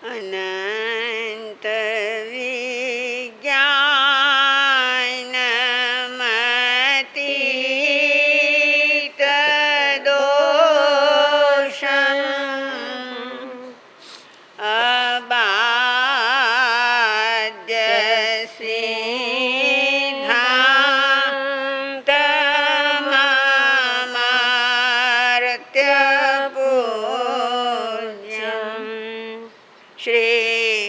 અનંત વિજ્ઞાનમતીત દોષં અબાધ્ય સિદ્ધાંતમર્ત્ય પૂજ્યં શ્રીવર્ધમાન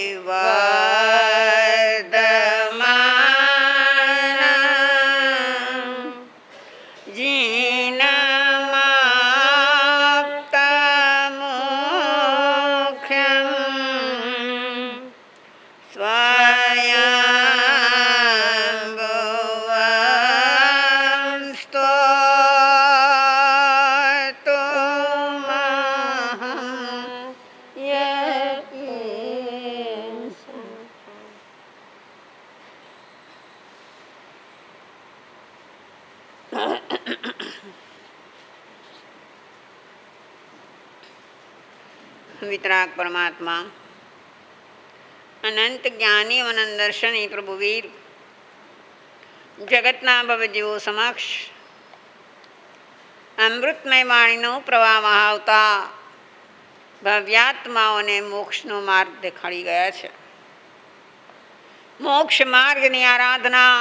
જીનમાપ્તમોક્ષં સ્વયંભુવં સ્તોતુમહં યત્નેષાં. વિતરાગ પરમાત્મા અનંત જ્ઞાની અનંત દર્શની પ્રભુવીર જગતના ભવજીવો સમક્ષ અમૃતમય વાણીનો પ્રવાહ વહાવતા ભવ્યાત્માઓને મોક્ષનો માર્ગ દેખાડી ગયા છે. મોક્ષ માર્ગની આરાધના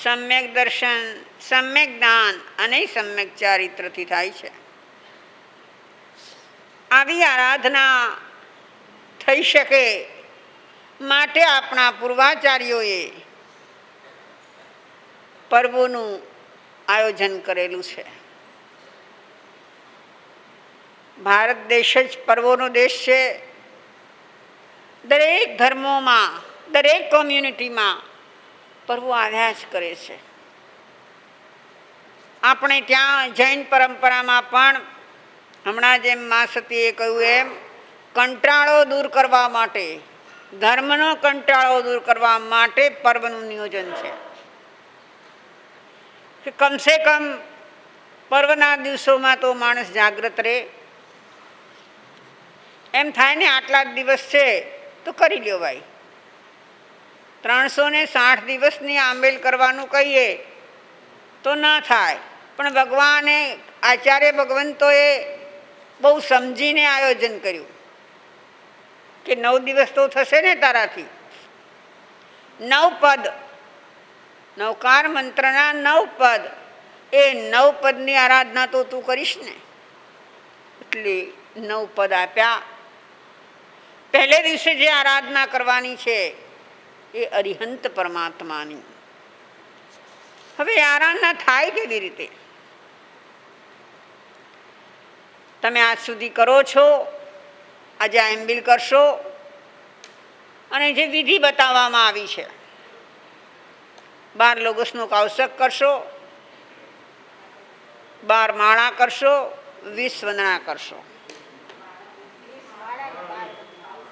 સમ્યક દર્શન, સમ્યક જ્ઞાન અને સમ્યક ચારિત્રથી થાય છે. આવી આરાધના થઈ શકે માટે આપણા પૂર્વાચાર્યોએ પર્વોનું આયોજન કરેલું છે. ભારત દેશ જ પર્વોનો દેશ છે. દરેક ધર્મોમાં, દરેક કોમ્યુનિટીમાં પર્વો આવ્યા જ કરે છે. આપણે ત્યાં જૈન પરંપરામાં પણ હમણાં જેમ મા સતીએ કહ્યું એમ કંટાળો દૂર કરવા માટે, ધર્મનો કંટાળો દૂર કરવા માટે પર્વનું નિયોજન છે કે કમસે કમ પર્વના દિવસોમાં તો માણસ જાગ્રત રહે. એમ થાય ને આટલા જ દિવસ છે તો કરી લ્યો ભાઈ. 360 દિવસની આંબેલ કરવાનું કહીએ તો ન થાય. પણ ભગવાને, આચાર્ય ભગવંતોએ બહુ સમજીને આયોજન કર્યું કે 9 દિવસ તો થશે ને તારાથી. 9 પદ, નવકાર મંત્રના 9 પદ, એ 9 પદની આરાધના તો તું કરીશ ને. એટલે 9 પદ આપ્યા. પહેલે દિવસે જે આરાધના કરવાની છે એ અરિહંત પરમાત્માની. હવે આરાધના થાય કેવી રીતે? તમે આજ સુધી કરો છો, આજે આંબિલ કરશો અને જે વિધિ બતાવવામાં આવી છે, 12 લોગસનો કૌશક કરશો, 12 માળા કરશો, 20 વંદના કરશો.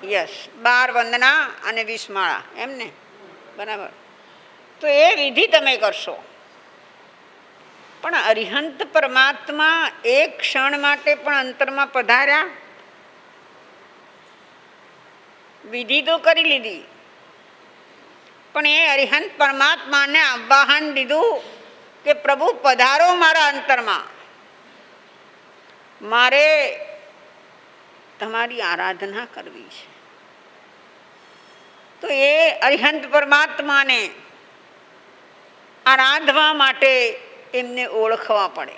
યસ, 12 વંદના અને 20 માળા, એમ ને? બરાબર. તો એ વિધિ તમે કરશો. પણ અરિહંત પરમાત્મા એક ક્ષણ માટે પણ અંતરમાં પધાર્યા? વિધિ તો કરી લીધી, પણ એ અરિહંત પરમાત્માને આહ્વાન દીધું કે પ્રભુ પધારો મારા અંતરમાં, મારે તમારી આરાધના કરવી છે. તો એ અરિહંત પરમાત્માને આરાધવા માટે એમને ઓળખવા પડે.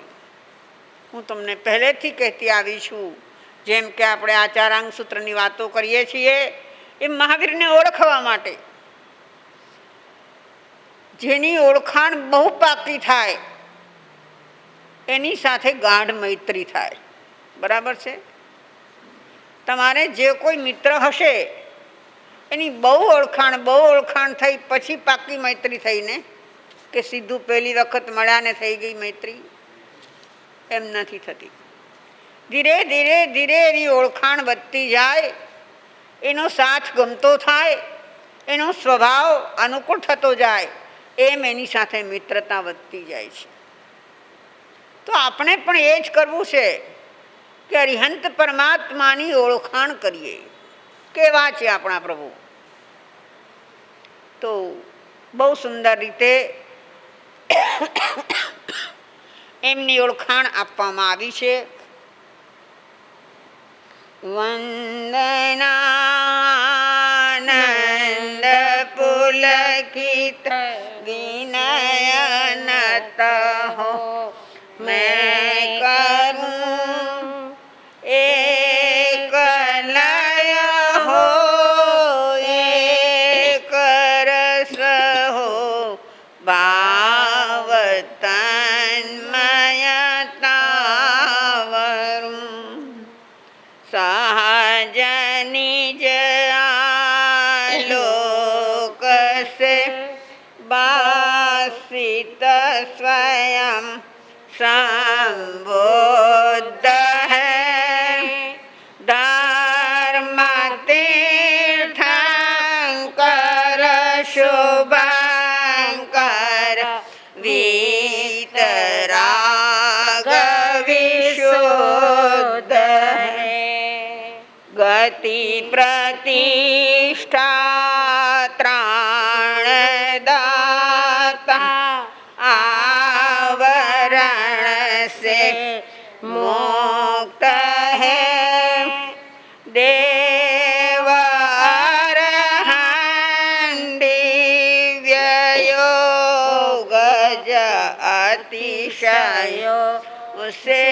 હું તમને પહેલેથી કહેતી આવી છું, જેમ કે આપણે આચારાંગ સૂત્રની વાતો કરીએ છીએ એમ મહાવીરને ઓળખવા માટે. જેની ઓળખાણ બહુ પાકી થાય એની સાથે ગાઢ મૈત્રી થાય. બરાબર છે? તમારે જે કોઈ મિત્ર હશે એની બહુ ઓળખાણ થઈ પછી પાકી મૈત્રી થઈને કે સીધું પહેલી વખત મળ્યા ને થઈ ગઈ મૈત્રી, એમ નથી થતી. ધીરે ધીરે ધીરે એની ઓળખાણ વધતી જાય, એનો સાથ ગમતો થાય, એનો સ્વભાવ અનુકૂળ થતો જાય, એમ એની સાથે મિત્રતા વધતી જાય છે. તો આપણે પણ એ જ કરવું છે કે અરિહંત પરમાત્માની ઓળખાણ કરીએ. કેવા છે આપણા પ્રભુ. તો બહુ સુંદર રીતે એમની ઓળખાણ આપવામાં આવી છે. વંદનાનંદ પુલકિત વિનયનત હો મેં કરું એક લય હો એક રસ હો ભાવ તન્મયતાવરું સહજ નિજ આલોક સે બાસિત સ્વયં સંબોધ હૈ ધર્મ તીર્થંકર શુભંકર વીતરાગ વિશુદ્ધ ગતિ પ્રતિષ્ઠા ત્રાણદાતા आवरण से मुक्त है देव अरहं दिव्य योग ज अतिशयो उसे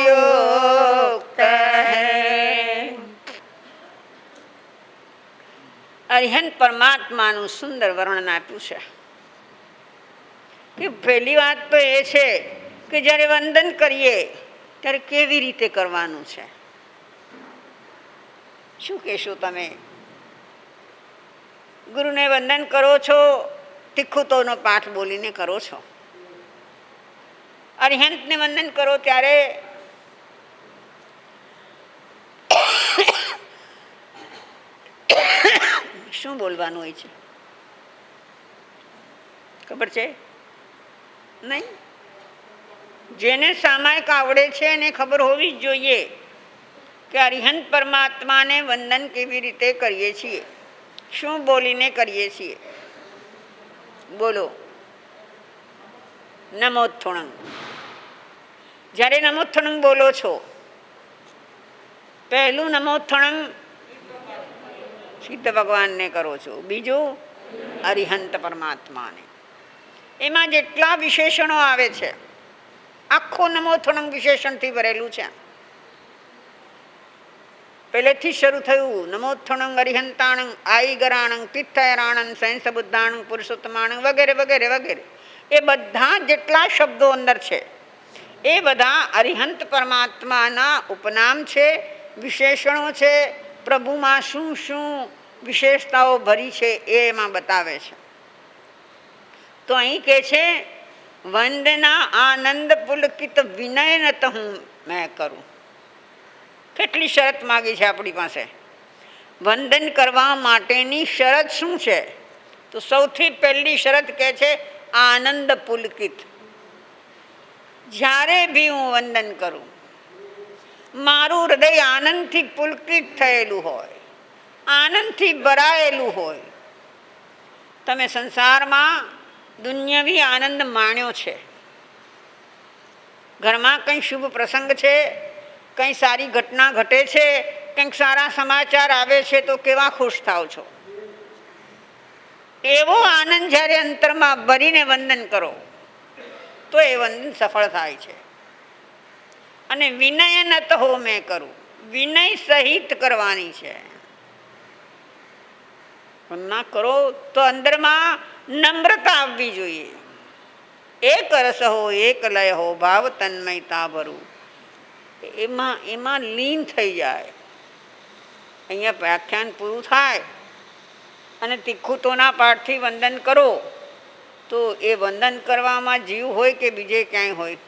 युक्त है. અરિહંત પરમાત્માનું સુંદર વર્ણન આપ્યું છે કે પહેલી વાત તો એ છે કે જ્યારે વંદન કરીએ ત્યારે કેવી રીતે કરવાનું છે. શું કહેશો તમે? ગુરુને વંદન કરો છો, તિખુતોનો પાઠ બોલીને કરો છો. અરિહંતને વંદન કરો ત્યારે શું બોલવાનું હોય છે ખબર છે? નહીં. જેને સામાયિક આવડે છે એને ખબર હોવી જ જોઈએ કે અરિહંત પરમાત્માને વંદન કેવી રીતે કરીએ છીએ, શું બોલીને કરીએ છીએ. બોલો. નમોત્થણં. જ્યારે નમોત્થણં બોલો છો, પહેલું નમોત્થણં સિદ્ધ ભગવાનને કરો છો, બીજું અરિહંત પરમાત્માને. એમાં જેટલા વિશેષણો આવે છે આખો નમોથણંગ વિશેષણથી ભરેલું છે. પહેલેથી શરૂ થયું નમોથણંગ અરિહંતાણંગ આઈગરાણંગ તિથયરાણંગ સંસબુદ્ધાણંગ પુરુષોત્તમાણંગ વગેરે વગેરે વગેરે. એ બધા જેટલા શબ્દો અંદર છે એ બધા અરિહંત પરમાત્માના ઉપનામ છે, વિશેષણો છે. પ્રભુમાં શું શું વિશેષતાઓ ભરી છે એ એમાં બતાવે છે. તો અહીં કે છે વંદના આનંદ પુલકિત વિનયનત હું મેં કરું. કેટલી શરત માગી છે આપણી પાસે. વંદન કરવા માટેની શરત શું છે? તો સૌથી પહેલી શરત કહે છે આનંદ પુલકિત. જ્યારે બી હું વંદન કરું મારું હૃદય આનંદથી પુલકિત થયેલું હોય, આનંદથી ભરાયેલું હોય. તમે સંસારમાં દુન્યવી આનંદ માણ્યો છે, ઘરમાં કંઈ શુભ પ્રસંગ છે, કંઈ સારી ઘટના ઘટે છે, કંઈક સારા સમાચાર આવે છે તો કેવા ખુશ થાવ છો. એવો આનંદ જ્યારે અંતરમાં ભરીને વંદન કરો તો એ વંદન સફળ થાય છે. અને વિનયનત હો મેં કરું, વિનય સહિત કરવાની છે. વંદના કરો તો અંદરમાં નમ્રતા આવવી જોઈએ. એક રસ હો એક લય હો ભાવ તન્મયતા ભરું. એમાં લીન થઈ જાય. અહીંયા વ્યાખ્યાન પૂરું થાય અને તિખુતોના પાઠથી વંદન કરો તો એ વંદન કરવામાં જીવ હોય કે બીજે ક્યાંય હોય?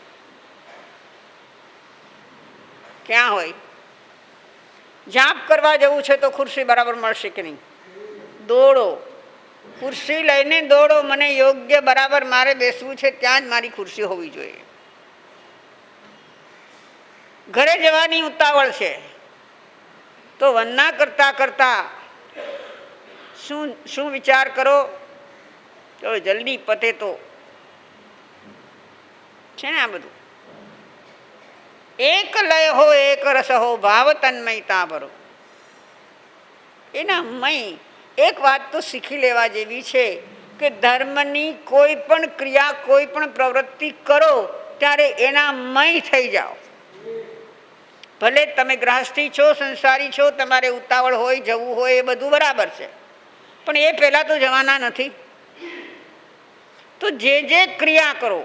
ક્યાં હોય? જાપ કરવા જવું છે તો ખુરશી બરાબર મળશે કે નહીં? દોડો, ખુરશી લઈને દોડો. મને યોગ્ય બરાબર મારે બેસવું છે ત્યાં જ મારી ખુરશી હોવી જોઈએ. ઘરે જવાની ઉતાવળ છે તો વંદના કરતાં કરતાં શું શું વિચાર કરો તો જલ્દી પતે તો છે ને આ બધું. એક લય હો એક રસ હો ભાવ તન્મયતા ભરો. એના મય એક વાત તો શીખી લેવા જેવી છે કે ધર્મની કોઈ પણ ક્રિયા કોઈ પણ પ્રવૃત્તિ કરો ત્યારે એના મય થઈ જાઓ. ભલે તમે ગ્રહસ્થી છો, સંસારી છો, તમારે ઉતાવળ હોય, જવું હોય, એ બધું બરાબર છે, પણ એ પહેલાં તો જવાના નથી. તો જે જે ક્રિયા કરો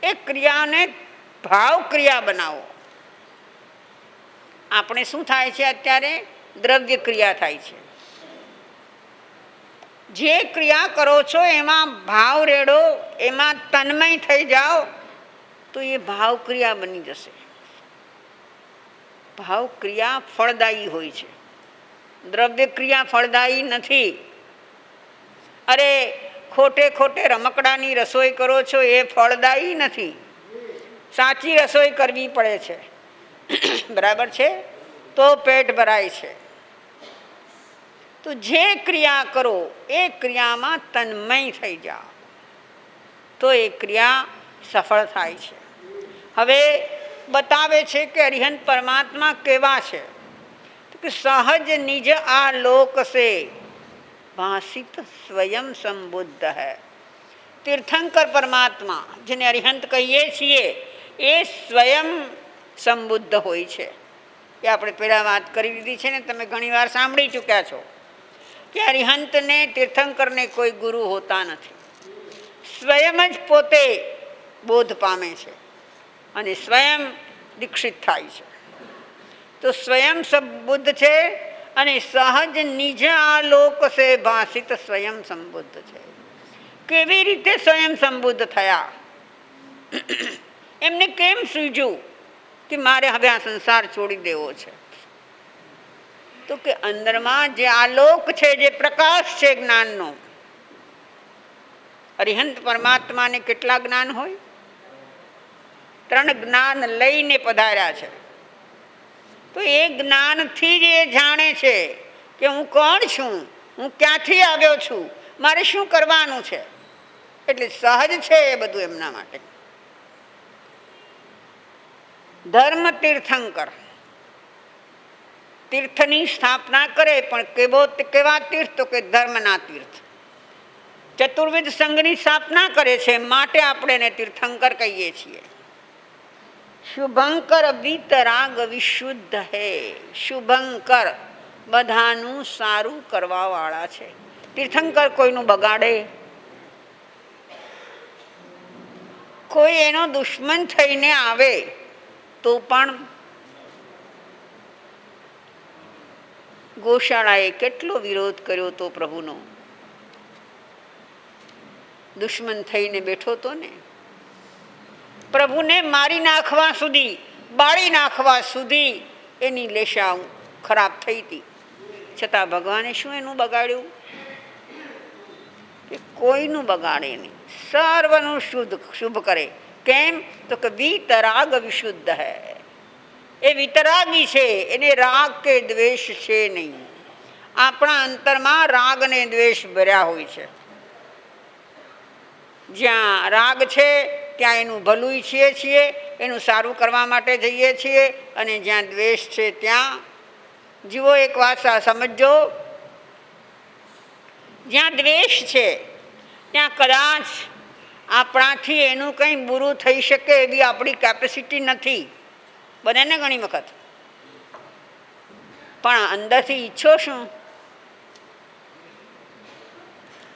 એ ક્રિયાને ભાવ ક્રિયા બનાવો. આપણે શું થાય છે અત્યારે? દ્રવ્ય ક્રિયા થાય છે. જે ક્રિયા કરો છો એમાં ભાવ રેડો, એમાં તન્મય થઈ જાઓ તો એ ભાવ ક્રિયા બની જશે. ભાવ ક્રિયા ફળદાયી હોય છે, દ્રવ્ય ક્રિયા ફળદાયી નથી. અરે ખોટે ખોટે રમકડાની રસોઈ કરો છો એ ફળદાયી નથી. સાચી રસોઈ કરવી પડે છે, બરાબર છે, તો પેટ ભરાય છે. તો જે ક્રિયા કરો એ ક્રિયામાં તન્મય થઈ જાઓ તો એ ક્રિયા સફળ થાય છે. હવે બતાવે છે કે અરિહંત પરમાત્મા કેવા છે કે સહજ નિજ આ લોક સે ભાષિત સ્વયં સંબુદ્ધ હૈ. તીર્થંકર પરમાત્મા જેને અરિહંત કહીએ છીએ એ સ્વયં સંબુદ્ધ હોય છે. એ આપણે પહેલાં વાત કરી દીધી છે ને, તમે ઘણીવાર સાંભળી ચૂક્યા છો કે અરિહંતને તીર્થંકરને કોઈ ગુરુ હોતા નથી. સ્વયં જ પોતે બોધ પામે છે અને સ્વયં દીક્ષિત થાય છે. તો સ્વયં સંબુદ્ધ છે અને સહજ નિજ આ લોક સે ભાષિત સ્વયં સંબુદ્ધ છે. કેવી રીતે સ્વયં સંબુદ્ધ થયા? એમને કેમ સૂઝ્યું કે મારે હવે આ સંસાર છોડી દેવો છે? તો કે અંદરમાં જે આલોક છે, જે પ્રકાશ છે જ્ઞાનનો. અરિહંત પરમાત્માને કેટલા જ્ઞાન હોય? 3 જ્ઞાન લઈને પધાર્યા છે. તો એ જ્ઞાનથી જ એ જાણે છે કે હું કોણ છું, હું ક્યાંથી આવ્યો છું, મારે શું કરવાનું છે. એટલે સહજ છે એ બધું એમના માટે. ધર્મ તીર્થંકર તીર્થની સ્થાપના કરે, પણ કેવા તીર્થ? તો કે ધર્મના તીર્થ. ચતુર્વિધ સંઘની સ્થાપના કરે છે, માટે આપણે એને તીર્થંકર કહીએ છીએ. શુભંકર વિતરાગ વિશુદ્ધ હે. શુભંકર બધાનું સારું કરવા વાળા છે. તીર્થંકર કોઈનું બગાડે, કોઈ એનો દુશ્મન થઈને આવે તો પણ ગોશાળાએ કેટલો વિરોધ કર્યો તો પ્રભુનો. દુશ્મન થઈને બેઠો તો ને, પ્રભુને મારી નાખવા સુધી, બાળી નાખવા સુધી એની લેશા ખરાબ થઈ હતી. છતાં ભગવાને શું એનું બગાડ્યું? કે કોઈનું બગાડે નહીં, સર્વનું શુભ કરે. કેમ? તો કે વિતરાગ વિશુદ્ધ હૈ. એ વિતરાગી છે, એને રાગ કે દ્વેષ છે નહીં. આપણા અંતરમાં રાગ ને દ્વેષ ભર્યા હોય છે. જ્યાં રાગ છે ત્યાં એનું ભલું ઈચ્છીએ છીએ, એનું સારું કરવા માટે જઈએ છીએ, અને જ્યાં દ્વેષ છે ત્યાં જુઓ, એક વાત સમજો, જ્યાં દ્વેષ છે ત્યાં કદાચ આપણાથી એનું કંઈ બુરું થઈ શકે એવી આપણી કેપેસિટી નથી, બને ને ઘણી વખત. પણ અંદરથી ઈચ્છો શું?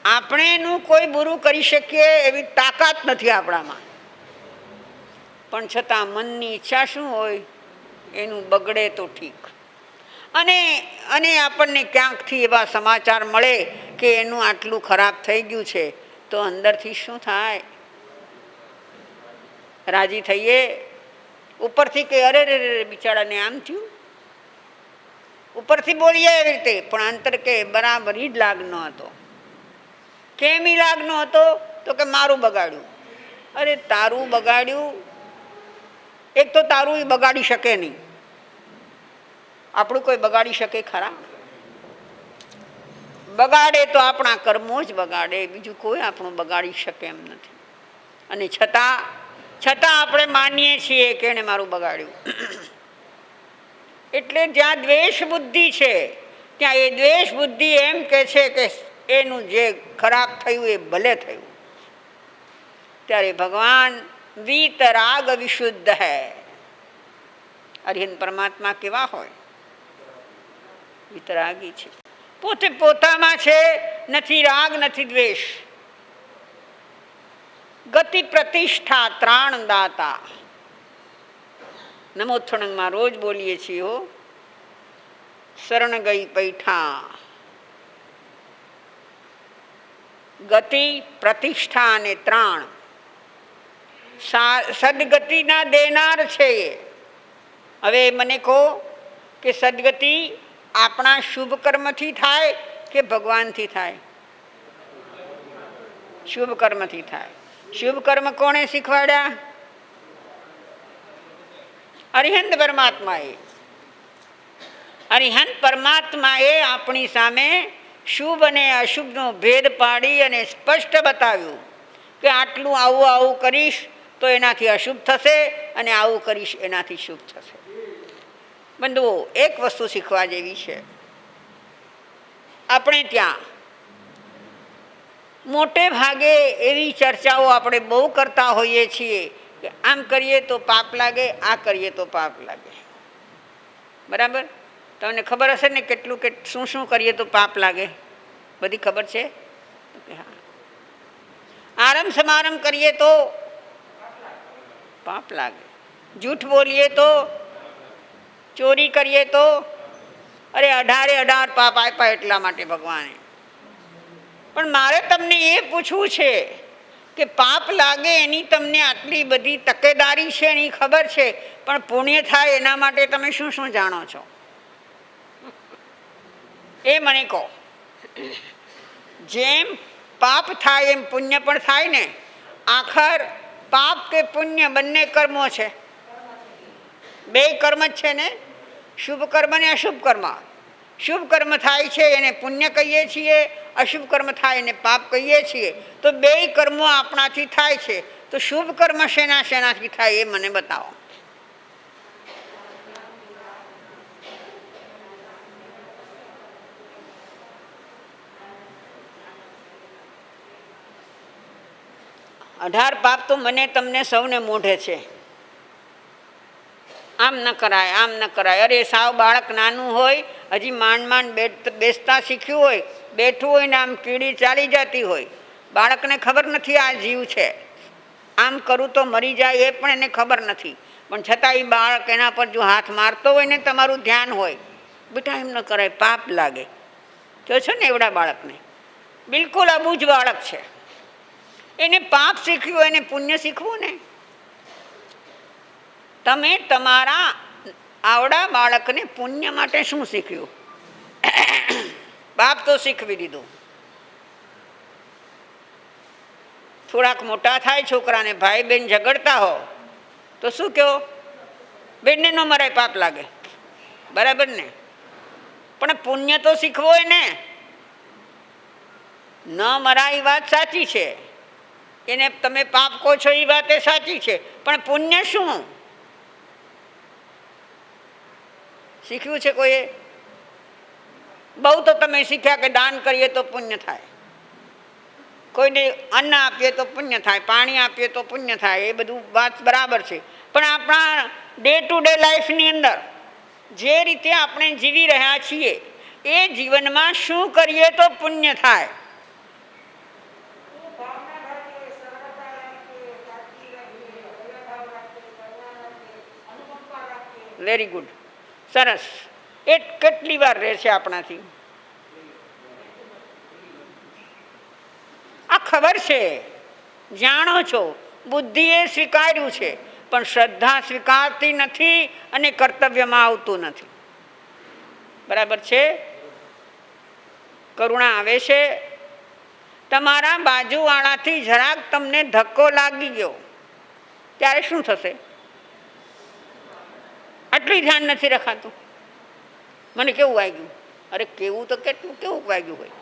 આપણે એનું કોઈ બુરું કરી શકીએ એવી તાકાત નથી આપણામાં. પણ છતાં મનની ઈચ્છા શું હોય? એનું બગડે તો ઠીક. અને આપણને ક્યાંકથી એવા સમાચાર મળે કે એનું આટલું ખરાબ થઈ ગયું છે, તો અંદરથી શું થાય? રાજી થઈએ? ઉપરથી કે અરે રે રે બિચારાને આમ થયું, ઉપરથી બોલીએ એવી રીતે, પણ અંતર કે બરાબર જ લાગનો હતો. કેમ ઈ લાગનો હતો? તો કે મારું બગાડ્યું. અરે તારું બગાડ્યું? એક તો તારું એ બગાડી શકે નહીં, આપણું કોઈ બગાડી શકે ખરા? બગાડે તો આપણા કર્મો જ બગાડે, બીજું કોઈ આપણું બગાડી શકે એમ નથી. અને છતાં આપણે માનીએ છીએ કે એણે મારું બગાડ્યું. એટલે જ્યાં દ્વેષ બુદ્ધિ છે ત્યાં એ દ્વેષ બુદ્ધિ એમ કે છે કે એનું જે ખરાબ થયું એ ભલે થયું. ત્યારે ભગવાન વીતરાગ વિશુદ્ધ હૈ. અરિહંત પરમાત્મા કેવા હોય? વિતરાગી છે. પોતે પોતામાં છે, નથી રાગ નથી દ્વેષ. ગતિ પ્રતિષ્ઠા ત્રાણ દાતા. નમોત્થણમાં રોજ બોલીએ છીએ હો. શરણ ગઈ પૈઠા. ગતિ પ્રતિષ્ઠા અને ત્રાણ સદગતિના દેનાર છે એ. હવે મને કહો કે સદગતિ આપણા શુભ કર્મથી થાય કે ભગવાનથી થાય? શુભ કર્મથી થાય. શુભ કર્મ કોણે શીખવાડ્યા? અરિહંત પરમાત્માએ. અરિહંત પરમાત્માએ આપણી સામે શુભ અને અશુભનો ભેદ પાડી અને સ્પષ્ટ બતાવ્યું કે આટલું આવું આવું કરીશ તો એનાથી અશુભ થશે અને આવું કરીશ એનાથી શુભ થશે. બંધુઓ, એક વસ્તુ શીખવા જેવી છે. આપણે ત્યાં મોટે ભાગે એવી ચર્ચાઓ આપણે બહુ કરતા હોઈએ છીએ કે આમ કરીએ તો પાપ લાગે, આ કરીએ તો પાપ લાગે. બરાબર? તમને ખબર હશે ને કેટલું શું શું કરીએ તો પાપ લાગે? બધી ખબર છે? હા. આરંભ સમારંભ કરીએ તો પાપ લાગે, જૂઠ બોલીએ તો, ચોરી કરીએ તો, અરે 18 પાપ આપ્યા એટલા માટે ભગવાને. પણ મારે તમને એ પૂછવું છે કે પાપ લાગે એની તમને આટલી બધી તકેદારી છે, એની ખબર છે, પણ પુણ્ય થાય એના માટે તમે શું શું જાણો છો? એ મને કહો. જેમ પાપ થાય એમ પુણ્ય પણ થાય ને. આખર પાપ કે પુણ્ય બંને કર્મો છે, બે કર્મ જ છે ને, શુભ કર્મ ને અશુભ કર્મ. શુભ કર્મ થાય છે એને પુણ્ય કહીએ છીએ, અશુભ કર્મ થાય એને પાપ કહીએ છીએ. તો બે કર્મો આપણાથી થાય છે, તો શુભ કર્મ શેનાથી થાય એ મને બતાવો. અઢાર પાપ તો મને તમને સૌને મોઢે છે. આમ ન કરાય, આમ ન કરાય. અરે સાવ બાળક નાનું હોય, હજી માંડ બેસતા શીખ્યું હોય, બેઠું હોય ને આમ કીડી ચાલી જતી હોય, બાળકને ખબર નથી આ જીવ છે, આમ કરું તો મરી જાય એ પણ એને ખબર નથી. પણ છતાં એ બાળક એના પર જો હાથ મારતો હોય ને, તમારું ધ્યાન હોય, બેટા એમ ન કરાય, પાપ લાગે. કહો છો ને એવડા બાળકને, બિલકુલ અબૂજ બાળક છે, એને પાપ શીખ્યું, એને પુણ્ય શીખવું ને. તમે તમારા આવડા બાળકને પુણ્ય માટે શું શીખ્યું? પાપ તો શીખવી દીધું. થોડાક મોટા થાય છોકરાને, ભાઈ બેન ઝઘડતા હો તો શું કહો? બેનને ન મરાય, પાપ લાગે. બરાબર ને? પણ પુણ્ય તો શીખવો હોય ને. ન મરાય વાત સાચી છે, એને તમે પાપ કહો છો એ વાત એ સાચી છે, પણ પુણ્ય શું શીખ્યું છે કોઈએ? બહુ તો તમે શીખ્યા કે દાન કરીએ તો પુણ્ય થાય, કોઈને અન્ન આપીએ તો પુણ્ય થાય, પાણી આપીએ તો પુણ્ય થાય. એ બધું વાત બરાબર છે, પણ આપણા ડે ટુ ડે લાઈફની અંદર જે રીતે આપણે જીવી રહ્યા છીએ એ જીવનમાં શું કરીએ તો પુણ્ય થાય? વેરી ગુડ, સરસ. એ કેટલી વાર રહે છે આપણાથી? આ ખબર છે, જાણો છો, બુદ્ધિએ સ્વીકાર્યું છે, પણ શ્રદ્ધા સ્વીકારતી નથી અને કર્તવ્યમાં આવતું નથી. બરાબર છે? કરુણા આવે છે. તમારા બાજુવાળાથી જરાક તમને ધક્કો લાગી ગયો ત્યારે શું થશે? આટલું ધ્યાન નથી રખાતું. મને કેવું વાગ્યું? અરે કેવું તો કેટલું કેવું વાગ્યું હોય,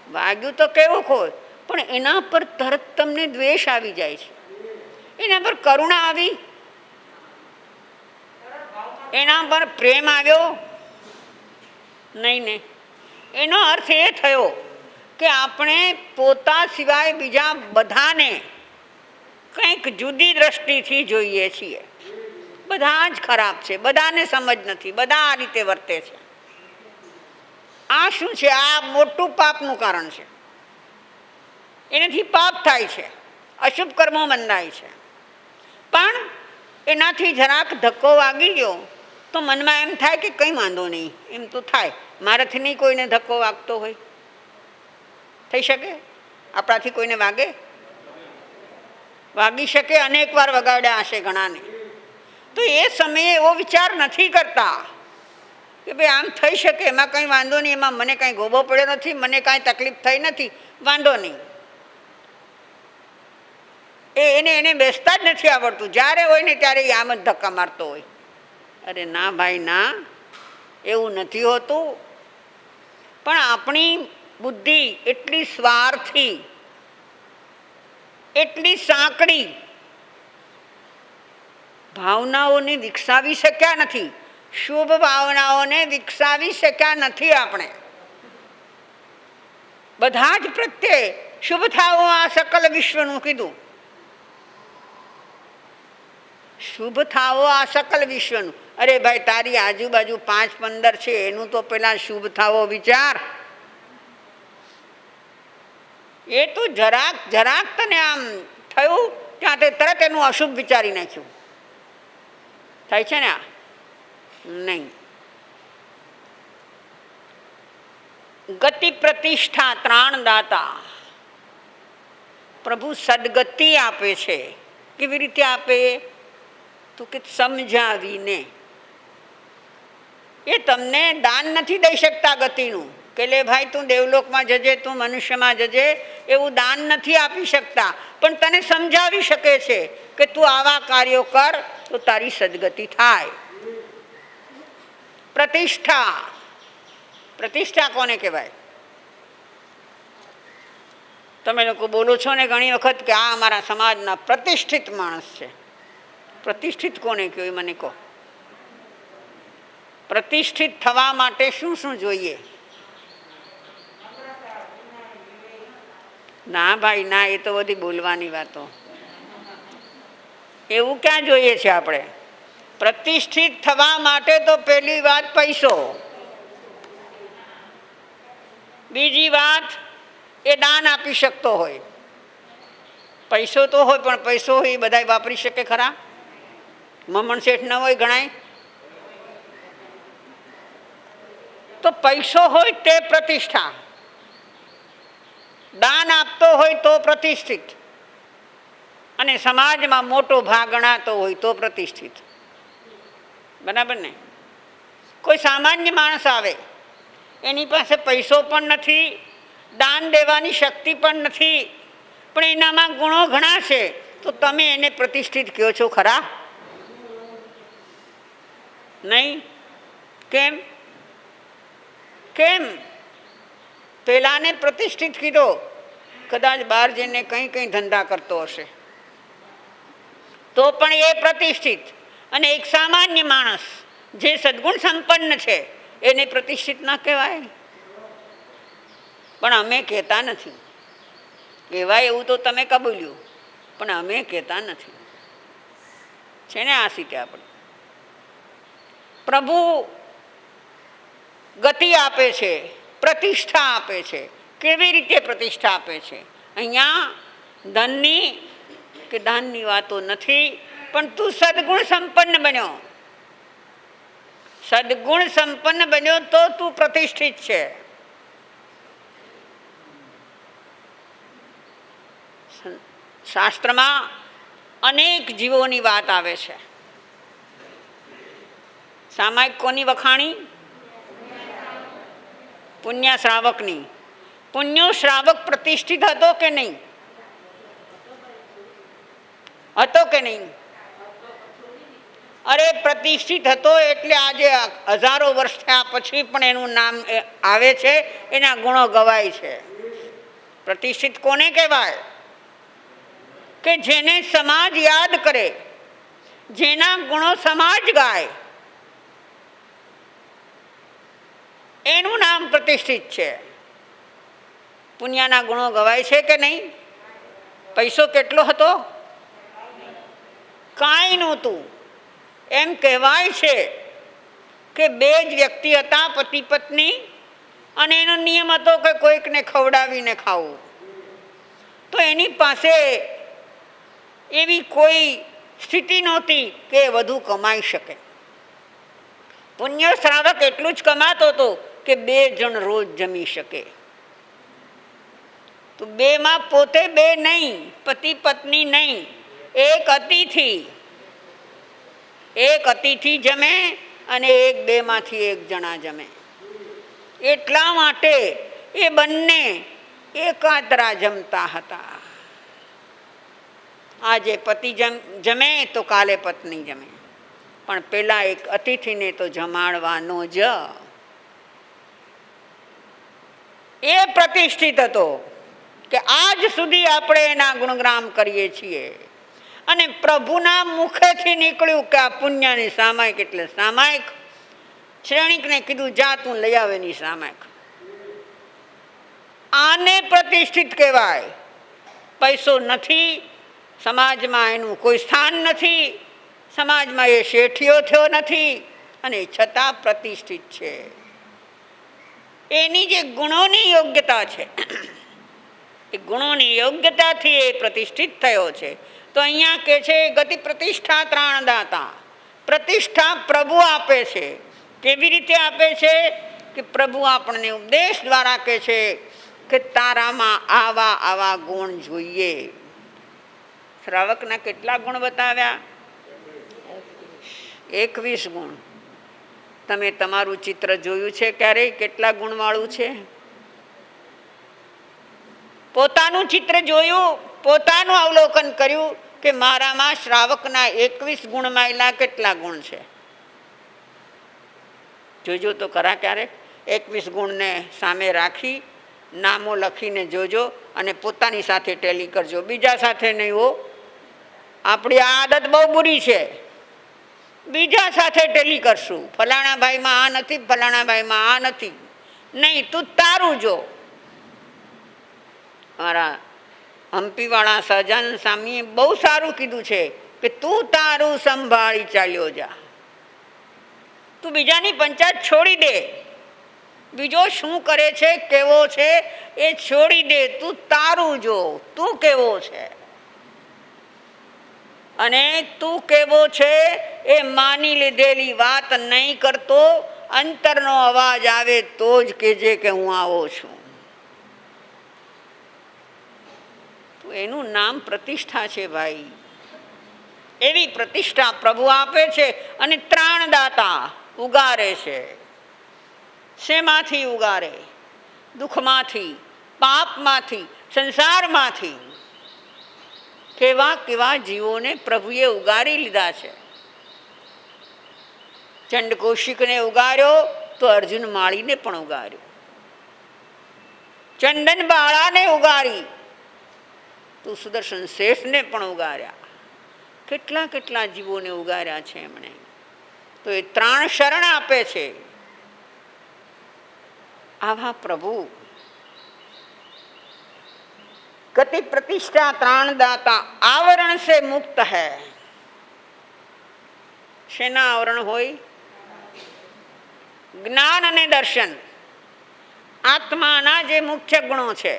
વાગ્યું તો કેવું હોય, પણ એના પર તરત તમને દ્વેષ આવી જાય છે, એના પર કરુણા આવી, એના પર પ્રેમ આવ્યો નહીં ને. એનો અર્થ એ થયો કે આપણે પોતા સિવાય બીજા બધાને કંઈક જુદી દ્રષ્ટિથી જોઈએ છીએ. બધા જ ખરાબ છે, બધાને સમજ નથી, બધા આ રીતે વર્તે છે. આ શું છે? આ મોટું પાપનું કારણ છે. એનાથી પાપ થાય છે, અશુભ કર્મો બંધાય છે. પણ એનાથી જરાક ધક્કો વાગી ગયો તો મનમાં એમ થાય કે કંઈ વાંધો નહીં, એમ તો થાય, મારાથી નહીં કોઈને ધક્કો વાગતો હોય. થઈ શકે? આપણાથી કોઈને વાગે? વાગી શકે, અનેક વાર વગાડ્યા હશે ઘણાને. તો એ સમયે એવો વિચાર નથી કરતા કે ભાઈ આમ થઈ શકે, એમાં કંઈ વાંધો નહીં, એમાં મને કાંઈ ગોબો પડ્યો નથી, મને કાંઈ તકલીફ થઈ નથી, વાંધો નહીં. એને બેસતા જ નથી આવડતું, જ્યારે હોય ને ત્યારે એ આમ જ ધક્કા મારતો હોય. અરે ના ભાઈ ના, એવું નથી હોતું. પણ આપણી બુદ્ધિ એટલી સ્વાર્થી, એટલી સાંકડી, ભાવનાઓને વિકસાવી શક્યા નથી, શુભ ભાવનાઓને વિકસાવી શક્યા નથી આપણે. બધા જ પ્રત્યે શુભ થાવો આ સકલ વિશ્વનું કીધું. શુભ થાવો આ સકલ વિશ્વનું. અરે ભાઈ, તારી આજુબાજુ 5-15 છે, એનું તો પેલા શુભ થાવો વિચાર. એ તો જરાક તને આમ થયું ત્યાં તે તરત એનું અશુભ વિચારી નાખ્યું. થાય છે ને આ? નહીં. ગતિ પ્રતિષ્ઠા ત્રાણદાતા પ્રભુ સદગતિ આપે છે. કેવી રીતે આપે? તો કે સમજાવીને. એ તમને દાન નથી દઈ શકતા ગતિનું કે લે ભાઈ તું દેવલોકમાં જજે, તું મનુષ્યમાં જજે, એવું દાન નથી આપી શકતા. પણ તને સમજાવી શકે છે કે તું આવા કાર્યો કર તો તારી સદગતિ થાય. પ્રતિષ્ઠા. પ્રતિષ્ઠા કોને કહેવાય? તમે લોકો બોલો છો ને ઘણી વખત કે આ અમારા સમાજના પ્રતિષ્ઠિત માણસ છે. પ્રતિષ્ઠિત કોને કહેવાય મને કહો? પ્રતિષ્ઠિત થવા માટે શું શું જોઈએ? ના ભાઈ ના, એ તો બધી બોલવાની વાતો. એવું ક્યાં જોઈએ છે આપણે? પ્રતિષ્ઠિત થવા માટે તો પહેલી વાત પૈસો, બીજી વાત એ દાન આપી શકતો હોય. પૈસો તો હોય, પણ પૈસો એ બધા વાપરી શકે ખરા? મમણ શેઠ ન હોય ગણાય તો પૈસો હોય તે પ્રતિષ્ઠા, દાન આપતો હોય તો પ્રતિષ્ઠિત, અને સમાજમાં મોટો ભાગ ગણાતો હોય તો પ્રતિષ્ઠિત. બરાબર ને? કોઈ સામાન્ય માણસ આવે, એની પાસે પૈસો પણ નથી, દાન દેવાની શક્તિ પણ નથી, પણ એનામાં ગુણો ઘણા છે, તો તમે એને પ્રતિષ્ઠિત કહો છો ખરા? નહીં. કેમ? કેમ? પેલાને પ્રતિષ્ઠિત કીધો, કદાચ બહાર જઈને કંઈ ધંધા કરતો હશે તો પણ એ પ્રતિષ્ઠિત. અને એક સામાન્ય માણસ જે સદગુણ સંપન્ન છે એને પ્રતિષ્ઠિત ના કહેવાય? પણ અમે કહેતા નથી. કહેવાય એવું તો તમે કબૂલ્યું, પણ અમે કહેતા નથી. છે ને આ સીટે આપણે. પ્રભુ ગતિ આપે છે, પ્રતિષ્ઠા આપે છે. કેવી રીતે પ્રતિષ્ઠા આપે છે? અહીંયા ધનની કે દાનની વાતો નથી, પણ તું સદગુણ સંપન્ન બન્યો. સદગુણ સંપન્ન બન્યો તો તું પ્રતિષ્ઠિત છે. શાસ્ત્રમાં અનેક જીવોની વાત આવે છે. સામાયિક કોની વખાણી? પુણ્ય શ્રાવકની. પુણ્યો શ્રાવક પ્રતિષ્ઠિત હતો કે નહીં? હતો કે નહીં? અરે પ્રતિષ્ઠિત હતો એટલે આજે હજારો વર્ષ થયા પછી પણ એનું નામ આવે છે, એના ગુણો ગવાય છે. પ્રતિષ્ઠિત કોને કહેવાય? કે જેને સમાજ યાદ કરે, જેના ગુણો સમાજ ગાય, એનું નામ પ્રતિષ્ઠિત છે. પુણ્યના ગુણો ગવાય છે કે નહીં? પૈસો કેટલો હતો? કાંઈ નહોતું. એમ કહેવાય છે કે બે જ વ્યક્તિ હતા, પતિ પત્ની, અને એનો નિયમ હતો કે કોઈકને ખવડાવીને ખાવું. તો એની પાસે એવી કોઈ સ્થિતિ નહોતી કે વધુ કમાઈ શકે. પુણ્ય શ્રાવક એટલું જ કમાતો હતો કે 2 જણ રોજ જમી શકે. તો બેમાં પોતે 2 નહીં, પતિ પત્ની નહીં, એક અતિથિ જમે અને 2માંથી 1 જણા જમે. એટલા માટે એ બંને એકાતરા જમતા હતા. આજે પતિ જમે તો કાલે પત્ની જમે, પણ પેલા એક અતિથિને તો જમાડવાનો જ. એ પ્રતિષ્ઠિત હતો કે આજ સુધી આપણે એના ગુણગાન કરીએ છીએ. અને પ્રભુના મુખેથી નીકળ્યું કે આ પુણ્યની સામાયિક એટલે સામાયિક. શ્રેણિકને કીધું, જા તું લઈ આવે એની સામાયિક. આને પ્રતિષ્ઠિત કહેવાય. પૈસો નથી, સમાજમાં એનું કોઈ સ્થાન નથી, સમાજમાં એ શેઠિયો થયો નથી, અને છતાં પ્રતિષ્ઠિત છે. એની જે ગુણોની યોગ્યતા છે, એ ગુણોની યોગ્યતાથી એ પ્રતિષ્ઠિત થયો છે. તો અહીંયા કે છે ગતિ પ્રતિષ્ઠા ત્રાણદાતા. પ્રતિષ્ઠા પ્રભુ આપે છે. કેવી રીતે આપે છે? કે પ્રભુ આપણને ઉપદેશ દ્વારા કહે છે કે તારામાં આવા આવા ગુણ જોઈએ. શ્રાવકના કેટલા ગુણ બતાવ્યા? 21 ગુણ. તમે તમારું ચિત્ર જોયું છે ક્યારેય કેટલા ગુણવાળું છે? પોતાનું ચિત્ર જોયું, પોતાનું અવલોકન કર્યું કે મારામાં શ્રાવકના 21 ગુણમાં કેટલા ગુણ છે? જોજો તો ખરા ક્યારેક. 21 ગુણને સામે રાખી નામો લખીને જોજો અને પોતાની સાથે ટેલી કરજો, બીજા સાથે નહીં હો. આપણી આ આદત બહુ બુરી છે. બીજા સાથે ટેલી કરશું, ફલાણા ભાઈમાં આ નથી, ફલાણા ભાઈમાં આ નથી. નહીં, તું તારું જો. મારા હમ્પીવાળા સહજાનંદ સ્વામીએ બહુ સારું કીધું છે કે તું તારું સંભાળી ચાલ્યો જા. તું બીજાની પંચાયત છોડી દે. બીજો શું કરે છે, કેવો છે, એ છોડી દે. તું તારું જો, તું કેવો છે. અને તું કેવો છે એ માની લીધેલી વાત નહીં કરતો. અંતરનો અવાજ આવે તો જ કહેજે કે હું આવો છું. તો એનું નામ પ્રતિષ્ઠા છે ભાઈ. એવી પ્રતિષ્ઠા પ્રભુ આપે છે. અને ત્રાણદાતા ઉગારે છે. શેમાંથી ઉગારે? દુઃખમાંથી, પાપમાંથી, સંસારમાંથી. કેવા કેવા જીવોને પ્રભુએ ઉગારી લીધા છે. ચંડકૌશિકને ઉગાર્યો તો અર્જુન માળીને પણ ઉગાર્યો. ચંદન બાળાને ઉગારી તો સુદર્શન શેઠને પણ ઉગાર્યા. કેટલા કેટલા જીવોને ઉગાર્યા છે એમણે. તો એ ત્રાણ શરણ આપે છે. આવા પ્રભુ ગતિ પ્રતિષ્ઠા ત્રાણદાતા આવરણ સે મુક્ત હૈ. શેના આવરણ હોય? જ્ઞાન અને દર્શન. આત્માના જે મુખ્ય ગુણો છે,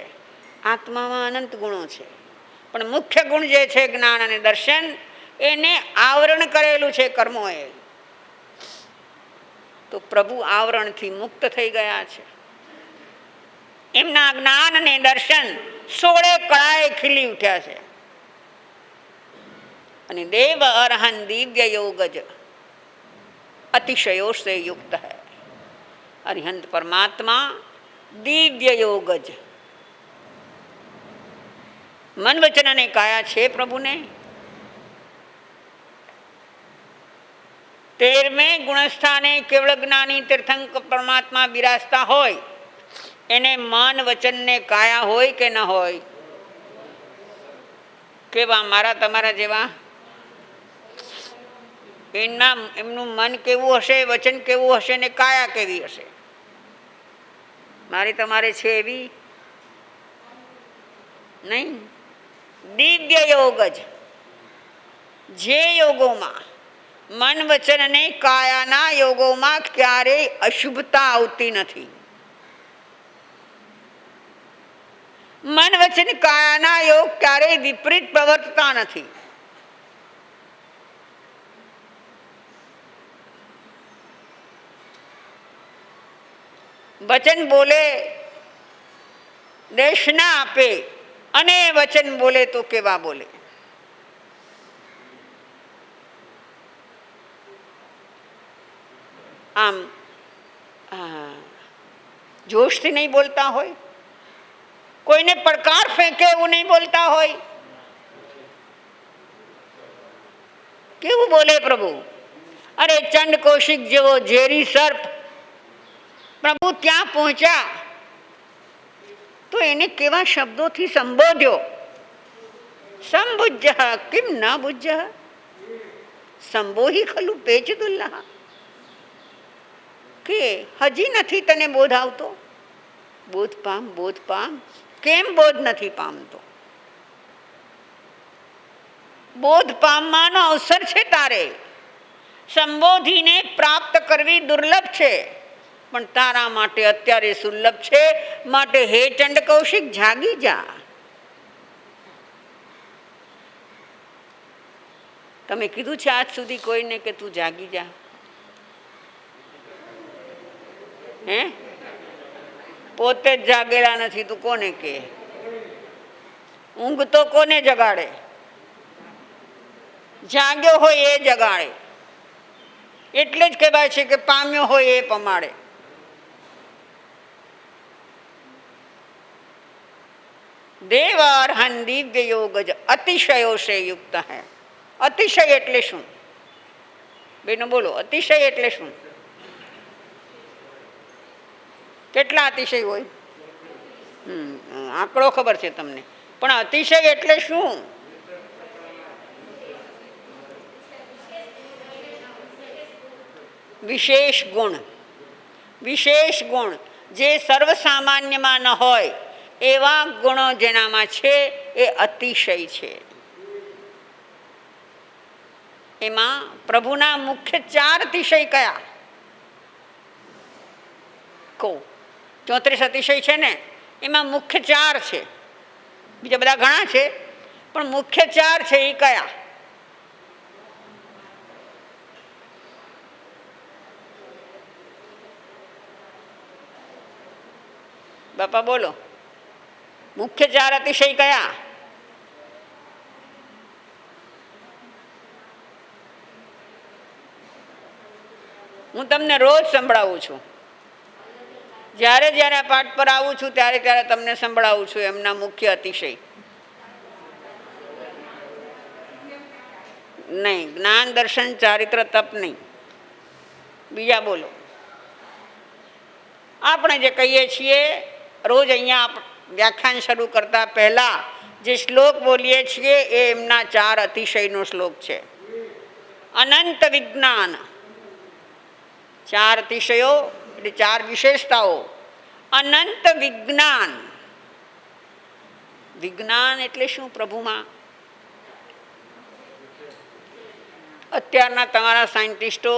આત્મામાં અનંત ગુણો છે, પણ મુખ્ય ગુણ જે છે જ્ઞાન અને દર્શન, એને આવરણ કરેલું છે કર્મોએ. તો પ્રભુ આવરણથી મુક્ત થઈ ગયા છે. એમના જ્ઞાન અને દર્શન 16 કળાએ ખીલી ઉઠ્યા છે. અને દેવ અરહન દિવ્ય યોગજ અતિશયો સે યુક્ત હૈ. અરિહંત પરમાત્મા દિવ્ય યોગજ. મન વચન અને કાયા છે પ્રભુને. 13મે ગુણસ્થાને કેવળ જ્ઞાની તીર્થંકર પરમાત્મા બિરાજતા હોય એને મન વચન ને કાયા હોય કે ન હોય? કેવા? મારા તમારા જેવા? એમનું મન કેવું હશે, વચન કેવું હશે ને કાયા કેવી હશે? મારી તમારે છે એવી નહીં. દિવ્ય યોગ જ, જે યોગોમાં મન વચન અને કાયાના યોગોમાં ક્યારેય અશુભતા આવતી નથી. મન વચન કાયાના યોગ ક્યારેય વિપરીત પ્રવર્તતા નથી. વચન બોલે દેશ ના આપે અને વચન બોલે તો કેવા બોલે? આમ જોશથી નહીં બોલતા હોય, કોઈને પડકાર ફેંકે એવું નહીં બોલતા હોય. કેવું બોલે પ્રભુ? અરે ચંડ કૌશિક જેવો ઝેરી સર્પ પ્રભુ ત્યાં પહોંચ્યા તો એને કેવા શબ્દોથી સંબોધ્યો. સંબુજ્ય કિમ ના બુજ્ય સંબોહી ખલુ પેચદુલ્લાહ. કે હજી નથી તને બોધ આવતો? બોધ પામ, બોધ પામ. કેમ બોધ નથી પામતો? બોધ પામવાનો અવસર છે તારે. સંબોધીને પ્રાપ્ત કરવી દુર્લભ છે, પણ તારા માટે અત્યારે સુલભ છે. માટે હે ચંડ કૌશિક, જાગી જા. તમે કીધું છે આજ સુધી કોઈને કે તું જાગી જા? હે? પોતે જ જાગેલા નથી તું કોને કે? ઊંઘ તો કોને જગાડે? જાગ્યો હોય એ જગાડે. એટલે જ કહેવાય છે કે પામ્યો હોય એ પમાડે. દેવ અર્હન દિવ્ય યોગ જ અતિશયો સે યુક્ત હૈ. અતિશય એટલે શું? બેનો બોલો, અતિશય એટલે શું? કેટલા અતિશય હોય? આંકડો ખબર છે તમને, પણ અતિશય એટલે શું? વિશેષ ગુણ. વિશેષ ગુણ જે સર્વસામાન્યમાં ન હોય એવા ગુણો જેનામાં છે એ અતિશય છે. એમાં પ્રભુના મુખ્ય 4 અતિશય કયા? કહો. 34 અતિશય છે ને, એમાં મુખ્ય 4 છે. બીજા બધા ઘણા છે, પણ મુખ્ય 4 છે. એ કયા? બાપા બોલો, મુખ્ય 4 અતિશય કયા? હું તમને રોજ સંભળાવું છું. જ્યારે જ્યારે આ પાઠ પર આવું છું ત્યારે ત્યારે તમને સંભળાવું છું એમના મુખ્ય અતિશય. નહીં, જ્ઞાન દર્શન ચારિત્ર તપ નહીં. બીજા બોલો. આપણે જે કહીએ છીએ રોજ અહીંયા વ્યાખ્યાન શરૂ કરતા પહેલા જે શ્લોક બોલીએ છીએ એ એમના 4 અતિશયનો શ્લોક છે. અનંત વિજ્ઞાન. 4 અતિશયો એટલે 4 વિશેષતાઓ. અનંત વિજ્ઞાન. વિજ્ઞાન એટલે શું પ્રભુમાં? અત્યારના તમારા સાયન્ટિસ્ટો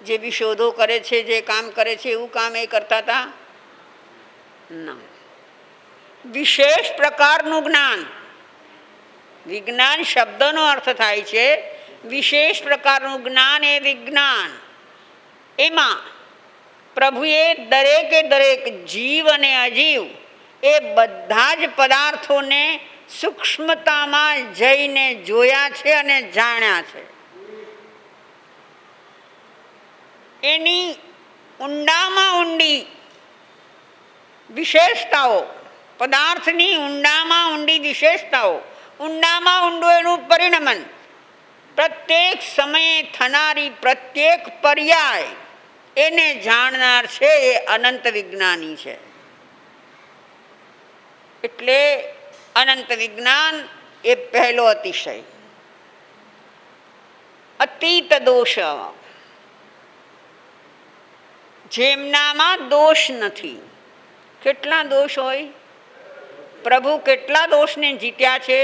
જે બી શોધો કરે છે, જે કામ કરે છે એવું કામ એ કરતા હતા ના. વિશેષ પ્રકારનું જ્ઞાન. વિજ્ઞાન શબ્દનો અર્થ થાય છે વિશેષ પ્રકારનું જ્ઞાન. એ વિજ્ઞાન એમાં પ્રભુએ દરેકે દરેક જીવ અને અજીવ એ બધા જ પદાર્થોને સૂક્ષ્મતામાં જઈને જોયા છે અને જાણ્યા છે. એની ઊંડામાં ઊંડી વિશેષતાઓ, પદાર્થની ઊંડામાં ઊંડી વિશેષતાઓ, ઊંડામાં ઊંડું એનું પરિણમન, પ્રત્યેક સમયે થનારી પ્રત્યેક પર્યાય એને જાણનાર છે એ અનંત વિજ્ઞાની છે. એટલે અનંત વિજ્ઞાન એ પહેલો અતિશય. અતીત દોષ, જેમનામાં દોષ નથી. કેટલા દોષ હોય? પ્રભુ કેટલા દોષને જીત્યા છે?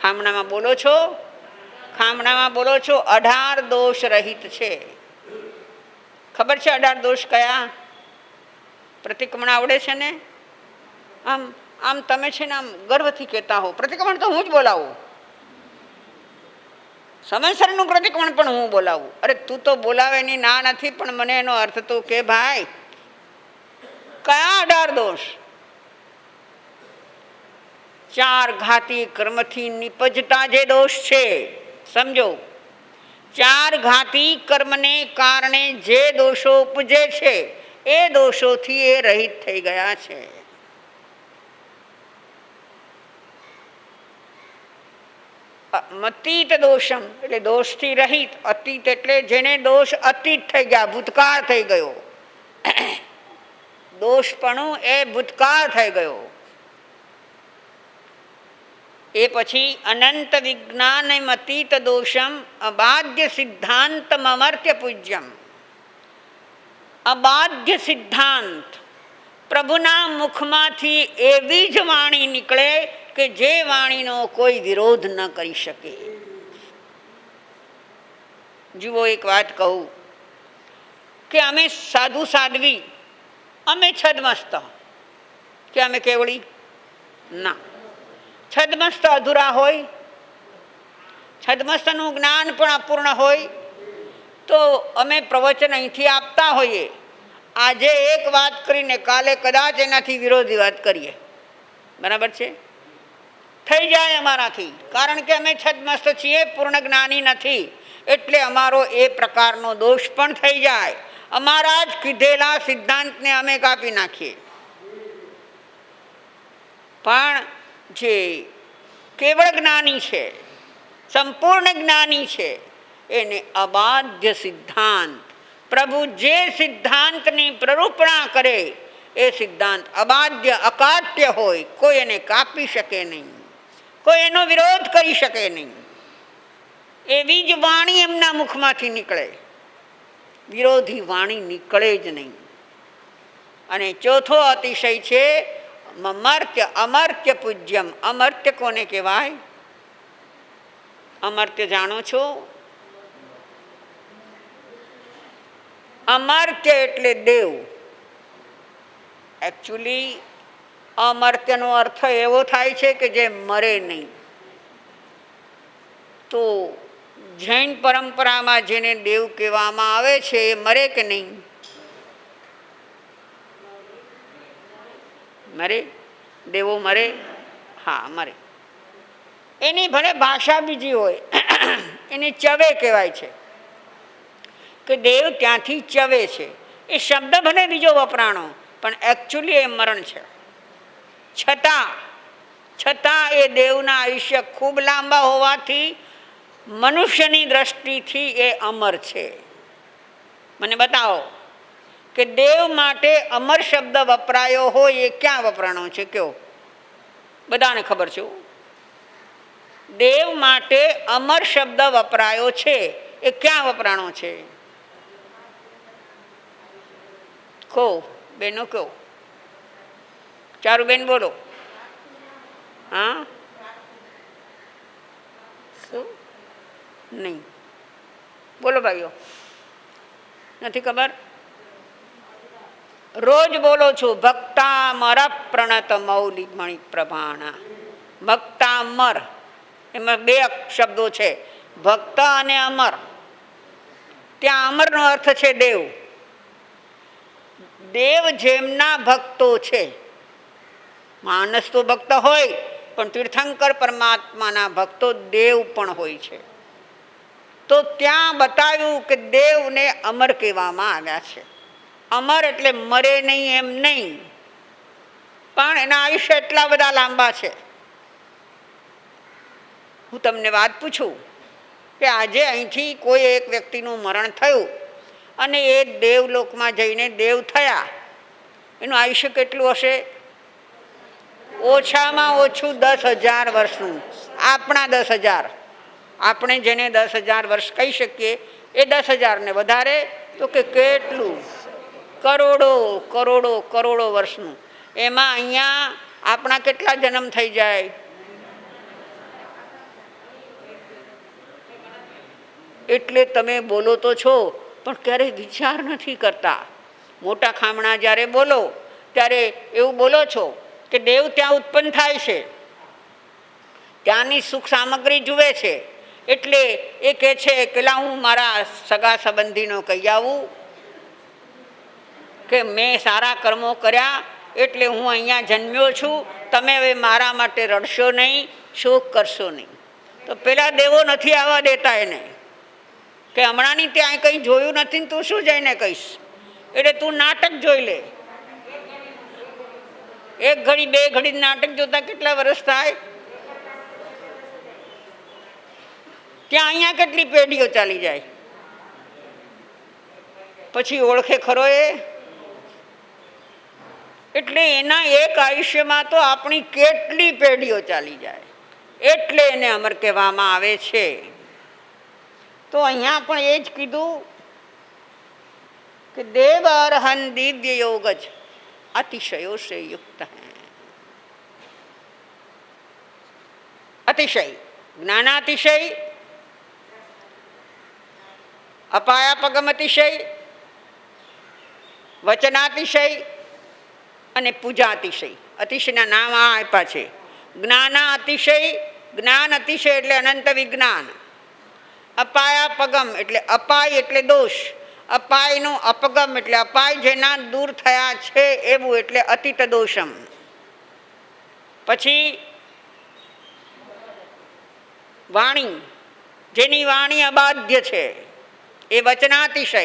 ખામણામાં બોલો છો? ખામણામાં બોલો છો? 18 દોષ રહિત છે. ખબર છે 18 દોષ કયા? પ્રતિક્રમણ આવડે છે ને? આમ આમ તમે છે ને આમ ગર્વથી કહેતા હો, પ્રતિક્રમણ તો હું જ બોલાવું, સમયસરનું પ્રતિક્રમણ પણ હું બોલાવું. અરે તું તો બોલાવે ની ના નથી, પણ મને એનો અર્થ તો કે ભાઈ કયા 18 દોષ? 4 ઘાતી કર્મથી નિપજતા જે દોષ છે, સમજો. 4 ઘાતી કર્મને કારણે જે દોષો ઉપજે છે એ દોષોથી એ રહિત થઈ ગયા છે. અતીત દોષમ એટલે દોષથી રહિત. અતીત એટલે જેને દોષ અતીત થઈ ગયા, ભૂતકાળ થઈ ગયો. દોષપણું એ ભૂતકાળ થઈ ગયો. એ પછી અનંત વિજ્ઞાનમ અતીત દોષમ અબાધ્ય સિદ્ધાંતમ અમર્ત્ય પૂજ્યમ. અબાધ્ય સિદ્ધાંત, પ્રભુના મુખમાંથી એવી જ વાણી નીકળે કે જે વાણીનો કોઈ વિરોધ ન કરી શકે. જુઓ, એક વાત કહું કે અમે સાધુ સાધ્વી, અમે છદમસ્ત કે અમે કેવળી? ના, છદમસ્ત અધૂરા હોય, છદમસ્તનું જ્ઞાન પણ અપૂર્ણ હોય. તો અમે પ્રવચન અહીંથી આપતા હોઈએ, આજે એક વાત કરીને કાલે કદાચ એનાથી વિરોધી વાત કરીએ, બરાબર છે? થઈ જાય અમારાથી, કારણ કે અમે છદમસ્ત છીએ, પૂર્ણ જ્ઞાની નથી. એટલે અમારો એ પ્રકારનો દોષ પણ થઈ જાય. અમારા જ કીધેલા સિદ્ધાંતને અમે કાપી નાખીએ. પણ જે કેવળ જ્ઞાની છે, સંપૂર્ણ જ્ઞાની છે, એને અબાધ્ય સિદ્ધાંત, પ્રભુ જે સિદ્ધાંતની પ્રરૂપણા કરે એ સિદ્ધાંત અબાધ્ય અકાટ્ય હોય, કોઈ એને કાપી શકે નહીં, કોઈ એનો વિરોધ કરી શકે નહીં. એવી જ વાણી એમના મુખમાંથી નીકળે, વિરોધી વાણી નીકળે જ નહીં. અને ચોથો અતિશય છે અમર્ત્ય. અમર્ત્ય પૂજ્યમ. અમર્ત્ય કોને કહેવાય? અમર્ત્ય જાણો છો? અમર્ત્ય એટલે દેવ. એકચ્યુઅલી અમર્ત્યનો અર્થ એવો થાય છે કે જે મરે નહીં. તો જૈન પરંપરામાં જેને દેવ કહેવામાં આવે છે એ મરે કે નહીં? મરે? દેવો મરે? હા, મરે. એની ભલે ભાષા બીજી હોય, એની ચવે કહેવાય છે કે દેવ ત્યાંથી ચવે છે. એ શબ્દ ભલે બીજો વપરાણો, પણ એકચ્યુઅલી એ મરણ છે. છતાં એ દેવના આયુષ્ય ખૂબ લાંબા હોવાથી મનુષ્યની દ્રષ્ટિથી એ અમર છે. મને બતાવો કે દેવ માટે અમર શબ્દ વપરાયો હોય એ ક્યાં વપરાણો છે? કયો? બધાને ખબર છે. દેવ માટે અમર શબ્દ વપરાયો છે એ ક્યાં વપરાણો છે? કહો બેનો, કહો. ચારુબેન બોલો. હા? શું? નહીં બોલો ભાઈઓ, નથી ખબર? રોજ બોલો છો. ભક્તામર પ્રણત મૌલિ મણિ પ્રભાણા. ભક્તામર એમાં 2 શબ્દો છે, ભક્ત અને અમર. ત્યાં અમરનો અર્થ છે દેવ. દેવ જેમના ભક્તો છે. માણસ તો ભક્ત હોય, પણ તીર્થંકર પરમાત્માના ભક્તો દેવ પણ હોય છે. તો ત્યાં બતાવ્યું કે દેવને અમર કહેવામાં આવ્યા છે. અમર એટલે મરે નહીં એમ નહીં, પણ એના આયુષ્ય એટલા બધા લાંબા છે. હું તમને વાત પૂછું કે આજે અહીંથી કોઈ એક વ્યક્તિનું મરણ થયું અને એ દેવલોકમાં જઈને દેવ થયા, એનું આયુષ્ય કેટલું હશે? ઓછામાં ઓછું 10,000 વર્ષનું. આપણા 10,000, આપણે જેને 10,000 વર્ષ કહી શકીએ એ 10,000 ને વધારે તો કે કેટલું? કરોડો કરોડો કરોડો વર્ષનું. એમાં અહીંયા આપણા કેટલા જન્મ થઈ જાય? એટલે તમે બોલો તો છો પણ ક્યારેય વિચાર નથી કરતા. મોટા ખામણા જ્યારે બોલો ત્યારે એવું બોલો છો કે દેવ ત્યાં ઉત્પન્ન થાય છે, ત્યાંની સુખ સામગ્રી જુએ છે, એટલે એ કહે છે કે લા હું મારા સગા સંબંધીનો કહી આવું કે મેં સારા કર્મો કર્યા એટલે હું અહીંયા જન્મ્યો છું, તમે હવે મારા માટે રડશો નહીં, શોક કરશો નહીં. તો પેલા દેવો નથી આવવા દેતા એને કે હમણાંની ત્યાં કંઈ જોયું નથી ને તું શું જઈને કહીશ, એટલે તું નાટક જોઈ લે. એક ઘડી બે ઘડી નાટક જોતા કેટલા વર્ષ થાય? ત્યાં અહીંયા કેટલી પેઢીઓ ચાલી જાય, પછી ઓળખે ખરો એ? એટલે એના એક આયુષ્યમાં તો આપણી કેટલી પેઢીઓ ચાલી જાય, એટલે એને અમર કહેવામાં આવે છે. તો અહીંયા પણ એ જ કીધું કે દેવ અરહન દિવ્ય યોગ જ અતિશયો સે યુક્ત હૈ. અતિશય, જ્ઞાનાતિશય, અપાયાપગમ અતિશય, વચનાતિશય અને પૂજાતિશય. અતિશયના નામ આ આપ્યા છે. જ્ઞાનાતિશય, જ્ઞાન અતિશય એટલે અનંત વિજ્ઞાન. અપાયાપગમ એટલે અપાય એટલે દોષ, અપાયનો અપગમ એટલે અપાય જેના દૂર થયા છે એવું એટલે અતિત દોષમ. પછી વાણી, જેની વાણી અબાધ્ય છે એ વચનાતિશય,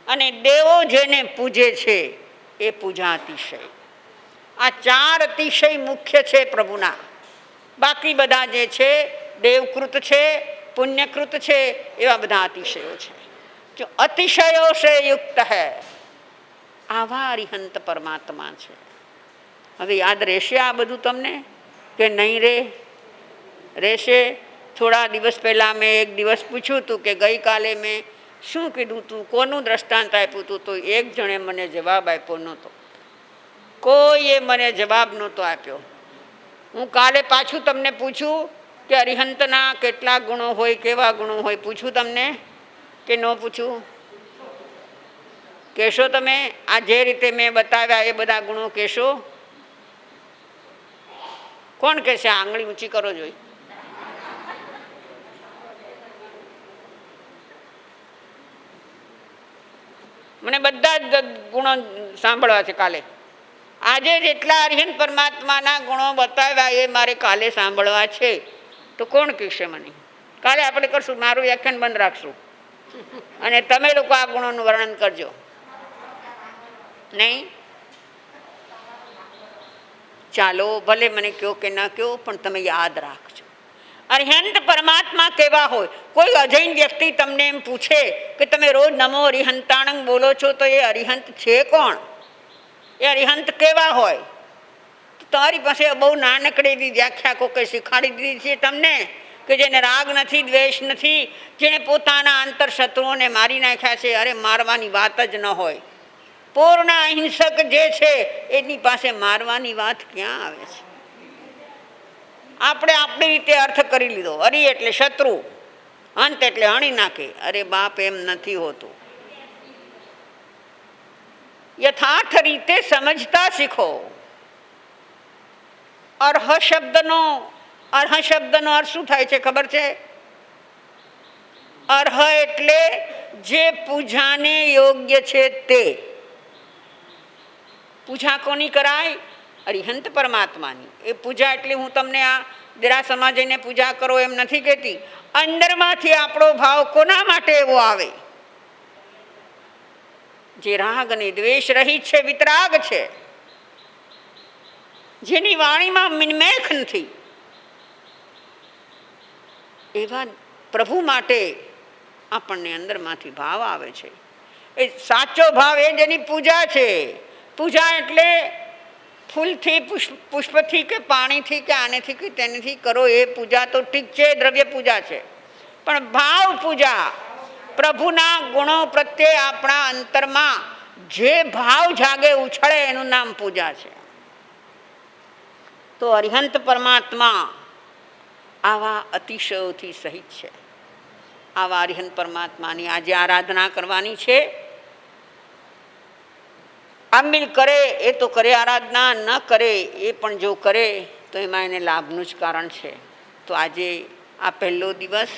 અને દેવો જેને પૂજે છે એ પૂજાતિશય. આ ચાર અતિશય મુખ્ય છે પ્રભુના. બાકી બધા જે છે દેવકૃત છે, પુણ્યકૃત છે, એવા બધા અતિશયો છે. જો અતિશયો સે યુક્ત હૈ, આવા અરિહંત પરમાત્મા છે. હવે યાદ રહેશે આ બધું તમને કે નહીં રે? રહેશે. થોડા દિવસ પહેલાં મેં એક દિવસ પૂછ્યું હતું કે ગઈકાલે મેં શું કીધું હતું, કોનું દ્રષ્ટાંત આપ્યું હતું, તો એક જણે મને જવાબ આપ્યો નહોતો. કોઈએ મને જવાબ નહોતો આપ્યો. હું કાલે પાછું તમને પૂછું કે અરિહંતના કેટલા ગુણો હોય, કેવા ગુણો હોય, પૂછું તમને કે ન પૂછું? કહેશો તમે? આ જે રીતે મેં બતાવ્યા એ બધા ગુણો કહેશો? કોણ કહેશે? આંગળી ઊંચી કરો જોઈ. મને બધા જ ગુણો સાંભળવા છે કાલે. આજે જેટલા અરિહંત પરમાત્માના ગુણો બતાવ્યા એ મારે કાલે સાંભળવા છે. તો કોણ કહેશે મને? કાલે આપણે કરશું, મારું વ્યાખ્યાન બંધ રાખશું અને તમે લોકો આ ગુણોનું વર્ણન કરજો. નહીં? ચાલો, ભલે મને કહો કે ના કહો, પણ તમે યાદ રાખજો અરિહંત પરમાત્મા કેવા હોય. કોઈ અજૈન વ્યક્તિ તમને એમ પૂછે કે તમે રોજ નમો અરિહંતાણંગ બોલો છો, તો એ અરિહંત છે કોણ? એ અરિહંત કેવા હોય? તમારી પાસે બહુ નાનકડી એવી વ્યાખ્યા કોકે શીખવાડી દીધી છે તમને કે જેને રાગ નથી, દ્વેષ નથી, જેને પોતાના આંતર શત્રુઓને મારી નાખ્યા છે. અરે મારવાની વાત જ ન હોય. પૂર્ણ અહિંસક જે છે એની પાસે મારવાની વાત ક્યાં આવે છે? આપણે આપણી રીતે અર્થ કરી લીધો. અરી એટલે શત્રુ, અંત એટલે હણી નાખે. અરે બાપ, એમ નથી હોતું. યથાર્થ રીતે સમજતા શીખો. અર્હ શબ્દનો અર્થ શું થાય છે ખબર છે? અર્હ એટલે જે પૂજાને યોગ્ય છે તે. પૂજા કોની કરાય? અરિહંત પરમાત્માની. એ પૂજા એટલે હું તમને આ દેરાસરમાં જઈને પૂજા કરો એમ નથી કહેતી. અંદરમાંથી આપણો ભાવ કોના માટે એવો આવે? જે રાગ અને દ્વેષ રહિત છે, વિતરાગ છે, જેની વાણીમાં મિનમેખ નથી, એવા પ્રભુ માટે આપણને અંદરમાંથી ભાવ આવે છે. એ સાચો ભાવ એ જેની પૂજા છે. પૂજા એટલે ફૂલથી, પુષ્પથી કે પાણીથી કે આનેથી કે તેનેથી કરો એ પૂજા તો ઠીક છે, દ્રવ્ય પૂજા છે. પણ ભાવ પૂજા, પ્રભુના ગુણો પ્રત્યે આપણા અંતરમાં જે ભાવ જાગે, ઉછળે, એનું નામ પૂજા છે. તો અરિહંત પરમાત્મા આવા અતિશયોથી સહિત છે. આવા અરિહંત પરમાત્માની આજે આરાધના કરવાની છે. આંબિલ કરે એ તો કરે આરાધના, ન કરે એ પણ જો કરે તો એમાં એને લાભનું જ કારણ છે. તો આજે આ પહેલો દિવસ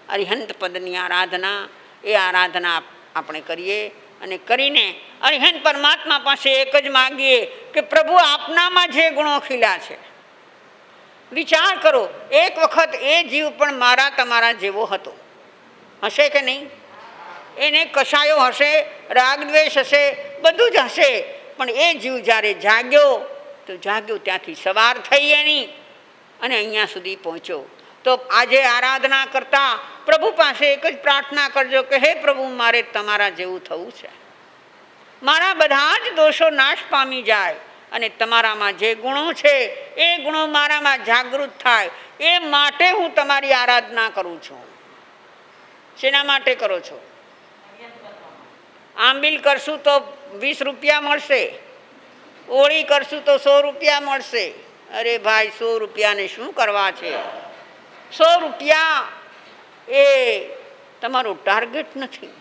અરિહંત પદની આરાધના, એ આરાધના આપણે કરીએ અને કરીને અરિહંત પરમાત્મા પાસે એક જ માગીએ કે પ્રભુ આપનામાં જે ગુણો ખીલ્યા છે, વિચાર કરો એક વખત એ જીવ પણ મારા તમારા જેવો હતો, હશે કે નહીં? એને કશાયો હશે, રાગદ્વેષ હશે, બધું જ હશે. પણ એ જીવ જ્યારે જાગ્યો તો જાગ્યો ત્યાંથી સવાર થઈ એની અને અહીંયા સુધી પહોંચ્યો. તો આજે આરાધના કરતા પ્રભુ પાસે એક જ પ્રાર્થના કરજો કે હે પ્રભુ, મારે તમારા જેવું થવું છે. મારા બધા જ દોષો નાશ પામી જાય અને તમારામાં જે ગુણો છે એ ગુણો મારામાં જાગૃત થાય. એ માટે હું તમારી આરાધના કરું છું. શેના માટે કરો છો? આંબિલ કરશું તો 20 રૂપિયા મળશે, ઓળી કરશું તો 100 રૂપિયા મળશે. અરે ભાઈ, 100 રૂપિયાને શું કરવા છે? 100 રૂપિયા એ તમારું ટાર્ગેટ નથી.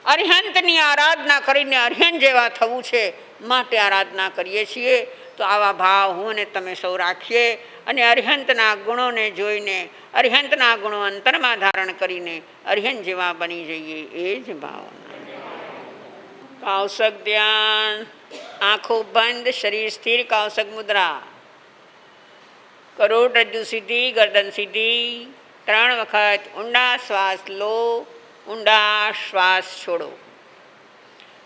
અરિહંતની આરાધના કરીને અરિહંત જેવા થવું છે, માટે આરાધના કરીએ છીએ. તો આવા ભાવ હું અને તમે સૌ રાખીએ અને અરિહંતના ગુણોને જોઈને, અરિહંતના ગુણો અંતરમાં ધારણ કરીને અરિહંત જેવા બની જઈએ, એ જ ભાવના. કાવસક ધ્યાન, આંખો બંધ, શરીર સ્થિર, કાવસક મુદ્રા. કરોડરજ્જુ સીધી, ગરદન સીધી. 3 વખત ઊંડા શ્વાસ લો, ઊંડા શ્વાસ છોડો.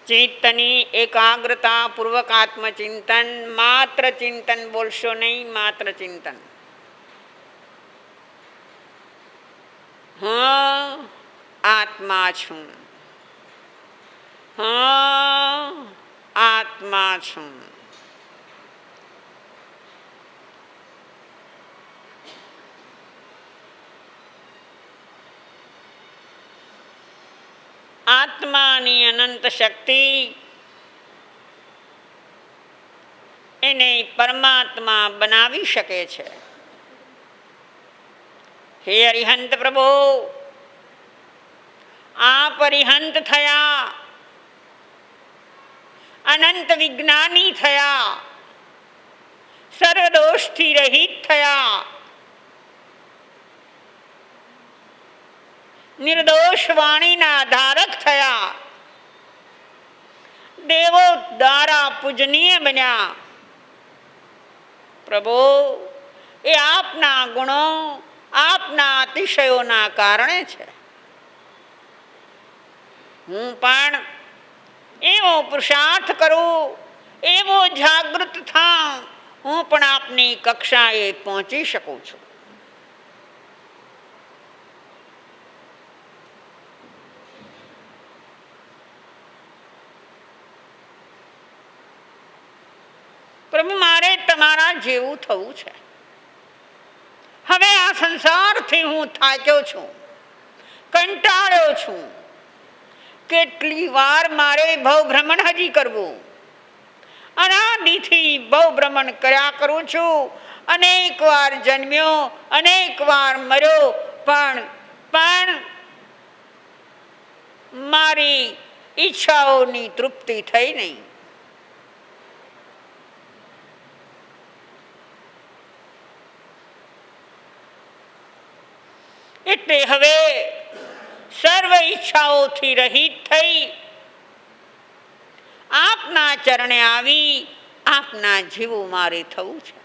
ચિત્તની એકાગ્રતા પૂર્વક આત્મચિંતન, માત્ર ચિંતન બોલશો નહીં, માત્ર ચિંતન. હા, આત્મા છું. હા, આત્મા છું. આત્માની અનંત શક્તિ એને પરમાત્મા બનાવી શકે છે. હે અરિહંત પ્રભુ, આપ અરિહંત થયા, અનંત વિજ્ઞાની થયા, સર્વદોષથી રહિત થયા, નિર્દોષ વાણીના ધારક થયા, દેવો દ્વારા પૂજનીય બન્યા. પ્રભુ, એ આપના ગુણો, આપના અતિશયોના કારણે છે. હું પણ એવો પુરુષાર્થ કરું, એવો જાગૃત થાઉં, હું પણ આપની કક્ષાએ પહોંચી શકું છું. પ્રભુ, મારે તમારા જેવું થવું છે. હવે આ સંસારથી હું થાક્યો છું, કંટાળ્યો છું. કેટલી વાર મારે ભવભ્રમણ હજી કરવું? અનાદિથી ભવભ્રમણ કર્યા કરું છું. અનેક વાર જન્મ્યો, અનેક વાર મર્યો, પણ મારી ઈચ્છાઓની તૃપ્તિ થઈ નહીં. એટલે હવે સર્વ ઈચ્છાઓથી રહિત થઈ આપના ચરણે આવી આપના જેવું મારે થવું છે.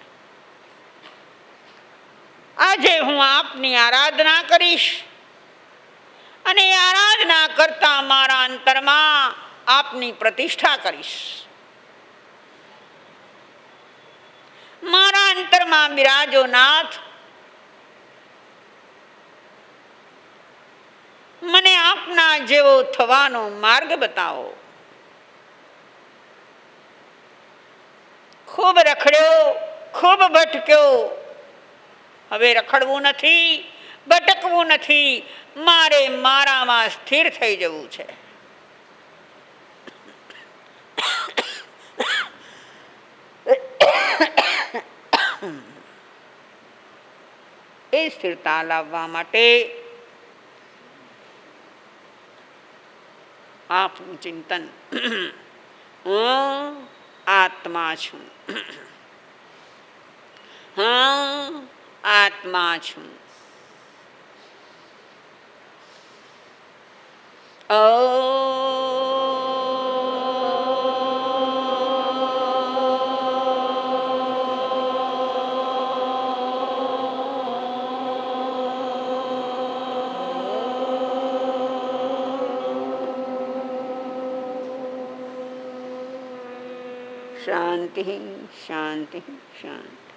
આજે હું આપની આરાધના કરીશ અને આરાધના કરતા મારા અંતરમાં આપની પ્રતિષ્ઠા કરીશ. અંતરમાં બિરાજો નાથ. મને આપના જેવો થવાનો માર્ગ બતાવો. ખૂબ રખડ્યો, ખૂબ ભટક્યો, હવે રખડવું નથી, ભટકવું નથી, મારે મારામાં સ્થિર થઈ જવું છે. એ સ્થિરતા લાવવા માટે આપનું ચિંતન. હું આત્મા છું, હું આત્મા છું. શાંતિ શાંતિ શાંતિ.